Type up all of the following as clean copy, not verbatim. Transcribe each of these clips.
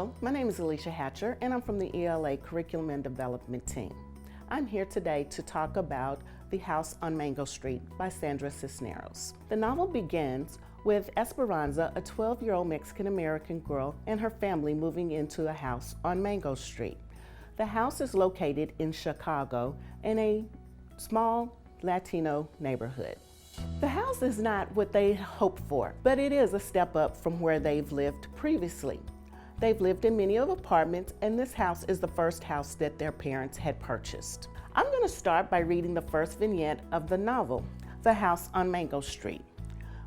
Hello, my name is Alicia Hatcher and I'm from the ELA Curriculum and Development team. I'm here today to talk about The House on Mango Street by Sandra Cisneros. The novel begins with Esperanza, a 12-year-old Mexican-American girl, and her family moving into a house on Mango Street. The house is located in Chicago in a small Latino neighborhood. The house is not what they hoped for, but it is a step up from where they've lived previously. They've lived in many of apartments, and this house is the first house that their parents had purchased. I'm going to start by reading the first vignette of the novel, The House on Mango Street.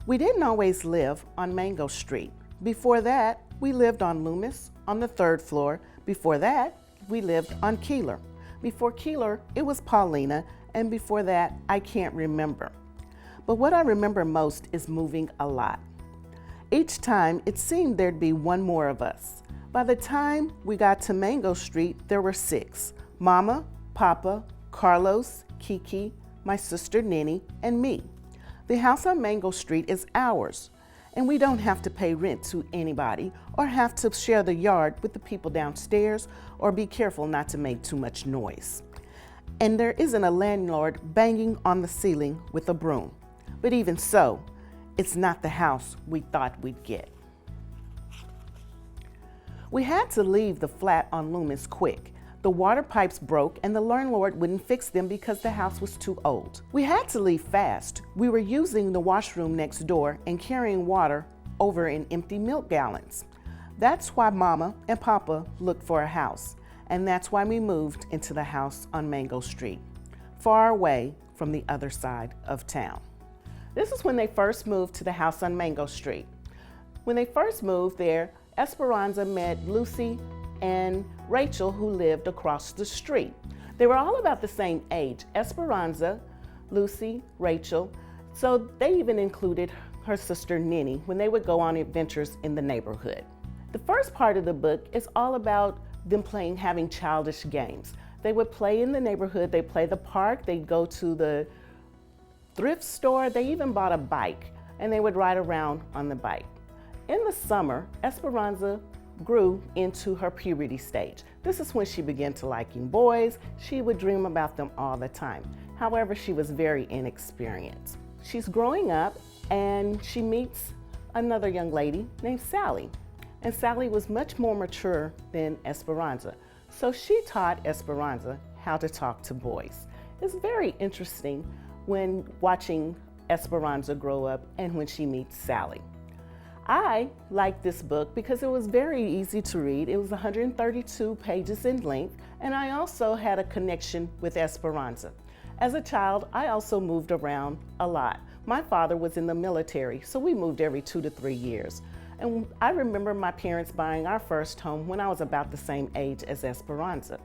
We didn't always live on Mango Street. Before that, we lived on Loomis on the 3rd floor. Before that, we lived on Keeler. Before Keeler, it was Paulina, and before that, I can't remember. But what I remember most is moving a lot. Each time, it seemed there'd be one more of us. By the time we got to Mango Street, there were 6. Mama, Papa, Carlos, Kiki, my sister Nini, and me. The house on Mango Street is ours, and we don't have to pay rent to anybody or have to share the yard with the people downstairs or be careful not to make too much noise. And there isn't a landlord banging on the ceiling with a broom. But even so, it's not the house we thought we'd get. We had to leave the flat on Loomis quick. The water pipes broke and the landlord wouldn't fix them because the house was too old. We had to leave fast. We were using the washroom next door and carrying water over in empty milk gallons. That's why Mama and Papa looked for a house, and that's why we moved into the house on Mango Street, far away from the other side of town. This is when they first moved to the house on Mango Street. When they first moved there, Esperanza met Lucy and Rachel, who lived across the street. They were all about the same age, Esperanza, Lucy, Rachel, so they even included her sister Nini when they would go on adventures in the neighborhood. The first part of the book is all about them having childish games. They would play in the neighborhood, they'd play the park, they'd go to the thrift store, they even bought a bike, and they would ride around on the bike. In the summer, Esperanza grew into her puberty stage. This is when she began to liking boys. She would dream about them all the time. However, she was very inexperienced. She's growing up and she meets another young lady named Sally. And Sally was much more mature than Esperanza. So she taught Esperanza how to talk to boys. It's very interesting when watching Esperanza grow up and when she meets Sally. I liked this book because it was very easy to read. It was 132 pages in length, and I also had a connection with Esperanza. As a child, I also moved around a lot. My father was in the military, so we moved every 2 to 3 years. And I remember my parents buying our first home when I was about the same age as Esperanza.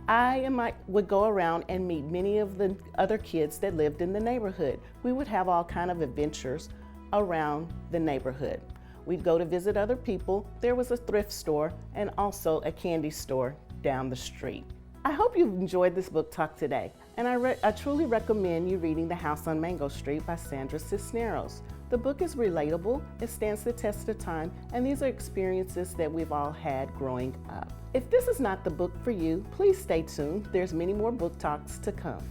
I would go around and meet many of the other kids that lived in the neighborhood. We would have all kinds of adventures around the neighborhood. We'd go to visit other people. There was a thrift store and also a candy store down the street. I hope you've enjoyed this book talk today, and I truly recommend you reading The House on Mango Street by Sandra Cisneros. The book is relatable, it stands the test of time, and these are experiences that we've all had growing up. If this is not the book for you, please stay tuned. There's many more book talks to come.